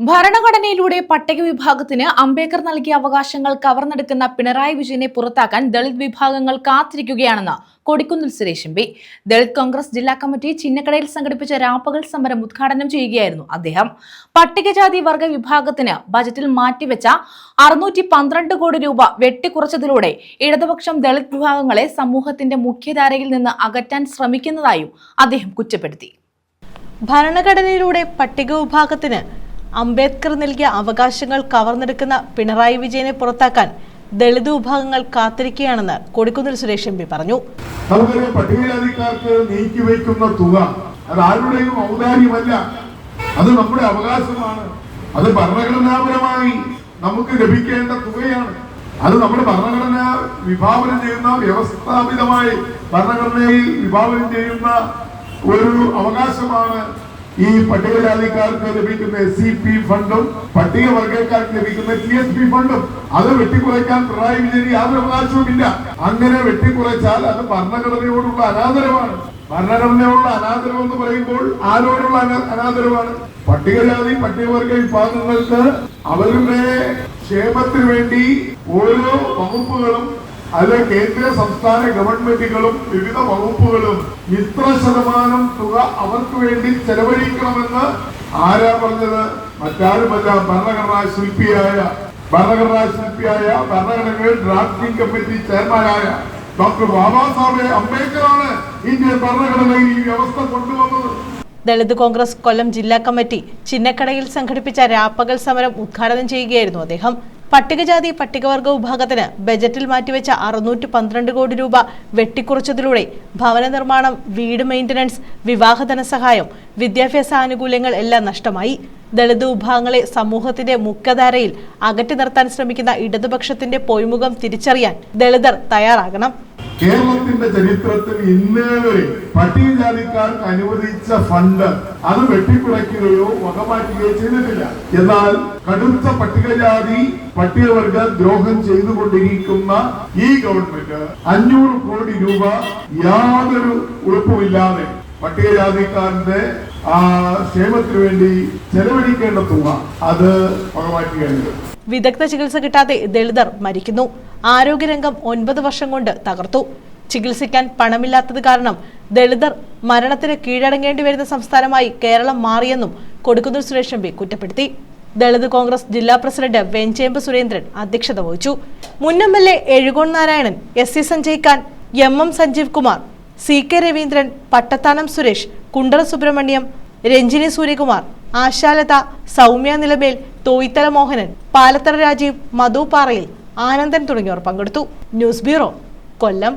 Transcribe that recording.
ഭരണഘടനയിലൂടെ പട്ടിക വിഭാഗത്തിന് അംബേദ്കർ നൽകിയ അവകാശങ്ങൾ കവർന്നെടുക്കുന്ന പിണറായി വിജയനെ പുറത്താക്കാൻ ദളിത് വിഭാഗങ്ങൾ കാത്തിരിക്കുകയാണെന്ന് കൊടിക്കുന്നിൽ സുരേഷ് എം.പി. ദളിത് കോൺഗ്രസ് ജില്ലാ കമ്മിറ്റി ചിന്നക്കടയിൽ സംഘടിപ്പിച്ച രാപ്പകൽ സമരം ഉദ്ഘാടനം ചെയ്യുകയായിരുന്നു അദ്ദേഹം. പട്ടികജാതി വർഗ വിഭാഗത്തിന് ബജറ്റിൽ മാറ്റിവെച്ച 612 കോടി രൂപ വെട്ടിക്കുറച്ചതിലൂടെ ഇടതുപക്ഷം ദളിത് വിഭാഗങ്ങളെ സമൂഹത്തിന്റെ മുഖ്യധാരയിൽ നിന്ന് അകറ്റാൻ ശ്രമിക്കുന്നതായും അദ്ദേഹം കുറ്റപ്പെടുത്തി. ഭരണഘടനയിലൂടെ പട്ടിക വിഭാഗത്തിന് അംബേദ്കർ നൽകിയ അവകാശങ്ങൾ കവർന്നെടുക്കുന്ന പിണറായി വിജയനെ പുറത്താക്കാൻ ദളിത് വിഭാഗങ്ങൾ കാത്തിരിക്കുകയാണെന്ന് കൊടിക്കുന്നിൽ സുരേഷ് എം.പി. പറഞ്ഞു. നമുക്കറിയാം, പട്ടികജാതിക്കാർക്ക് നീക്കിവെക്കുന്ന തുക അത് ആരുടെയും ഔദാര്യമല്ല, അത് നമ്മുടെ അവകാശമാണ്. അത് ഭരണഘടനാപരമായി നമുക്ക് ലഭിക്കേണ്ട തുകയാണ്. അത് നമ്മുടെ ഭരണഘടന വിഭാവനം ചെയ്യുന്ന, വ്യവസ്ഥാപിതമായി ഭരണഘടനയിൽ വിഭാവനം ചെയ്യുന്ന ഒരു അവകാശമാണ്. ഈ പട്ടികജാതിക്കാർക്ക് ലഭിക്കുന്ന SCP ഫണ്ടും പട്ടികവർഗക്കാർക്ക് ലഭിക്കുന്ന TSP ഫണ്ടും അത് വെട്ടിക്കുറയ്ക്കാൻ പിണറായി വിജയന് യാതൊരു അവകാശവുമില്ല. അങ്ങനെ വെട്ടിക്കുറച്ചാൽ അത് ഭരണഘടനയോടുള്ള അനാദരവാണ്. ഭരണഘടനയോടുള്ള അനാദരവ് എന്ന് പറയുമ്പോൾ ആരോടുള്ള അനാദരവാണ്? പട്ടികജാതി പട്ടികവർഗ വിഭാഗങ്ങൾക്ക് അവരുടെ ക്ഷേമത്തിന് വേണ്ടി ഓരോ വകുപ്പുകളും, അത് കേന്ദ്ര സംസ്ഥാന ഗവൺമെന്റുകളും വിവിധ വകുപ്പുകളും ഇത്ര ശതമാനം തുക അവർക്ക് വേണ്ടി ചെലവഴിക്കണമെന്ന് ആരാ പറഞ്ഞത്? മറ്റാരുമല്ല, ഭരണഘടനാ ശില്പിയായ ഭരണഘടനയുടെ ഡ്രാഫ്റ്റിംഗ് കമ്മിറ്റി ചെയർമാനായ ഡോക്ടർ ബാബാസാഹേബ് അംബേദ്കറാണ് ഇന്ത്യൻ ഭരണഘടനയിൽ ഈ വ്യവസ്ഥ കൊണ്ടുവന്നത്. ദളിത് കോൺഗ്രസ് കൊല്ലം ജില്ലാ കമ്മിറ്റി ചിന്നക്കടയിൽ സംഘടിപ്പിച്ച രാപ്പകൽ സമരം ഉദ്ഘാടനം ചെയ്യുകയായിരുന്നു അദ്ദേഹം. പട്ടികജാതി പട്ടികവർഗ വിഭാഗത്തിന് ബജറ്റിൽ മാറ്റിവെച്ച 612 കോടി രൂപ വെട്ടിക്കുറച്ചതിലൂടെ ഭവന നിർമ്മാണം, വീട് മെയിന്റനൻസ്, വിവാഹ ധനസഹായം, വിദ്യാഭ്യാസ ആനുകൂല്യങ്ങൾ എല്ലാം നഷ്ടമായി. ദളിത് വിഭാഗങ്ങളെ സമൂഹത്തിന്റെ മുഖ്യധാരയിൽ അകറ്റി നിർത്താൻ ശ്രമിക്കുന്ന ഇടതുപക്ഷത്തിന്റെ പൊയ്മുഖം തിരിച്ചറിയാൻ ദളിതർ തയ്യാറാകണം. കേരളത്തിന്റെ ചരിത്രത്തിൽ ഇന്നേ വരെ പട്ടികജാതിക്കാർക്ക് അനുവദിച്ച ഫണ്ട് അത് വെട്ടിക്കുറയ്ക്കുകയോ വകമാറ്റുകയോ ചെയ്തിട്ടില്ല. എന്നാൽ കടുത്ത പട്ടികജാതി പട്ടികവർഗ ദ്രോഹം ചെയ്തുകൊണ്ടിരിക്കുന്ന ഈ ഗവൺമെന്റ് 500 കോടി രൂപ യാതൊരു ഉറപ്പുമില്ലാതെ പട്ടികജാതിക്കാരന്റെ ക്ഷേമത്തിന് വേണ്ടി ചെലവഴിക്കേണ്ട തുക അത് വകമാറ്റുകയാണ്. വിദഗ്ധ ചികിത്സ കിട്ടാതെ ദളിതർ മരിക്കുന്നു. ആരോഗ്യരംഗം 9 വർഷം കൊണ്ട് തകർത്തു. ചികിത്സിക്കാൻ പണമില്ലാത്തത് കാരണം ദളിതർ മരണത്തിന് കീഴടങ്ങേണ്ടി വരുന്ന സംസ്ഥാനമായി കേരളം മാറിയെന്നും കൊടിക്കുന്നിൽ സുരേഷ് എം.പി. കുറ്റപ്പെടുത്തി. ദളിത് കോൺഗ്രസ് ജില്ലാ പ്രസിഡന്റ് വെഞ്ചേമ്പ് സുരേന്ദ്രൻ അധ്യക്ഷത വഹിച്ചു. മുൻ MLA Ezhukone Narayanan, SC Sanjay Khan, MM Sanjeev Kumar, CK Raveendran, Pattathanam Suresh, Kundara Subrahmanyam, Ranjini Suryakumar, Ashalatha, Soumya Nilamel, Thoyithala Mohanan, Palathara Rajeev, മധു പാറയിൽ, ആനന്ദൻ തുടങ്ങിയവർ പങ്കെടുത്തു. ന്യൂസ് ബ്യൂറോ, കൊല്ലം.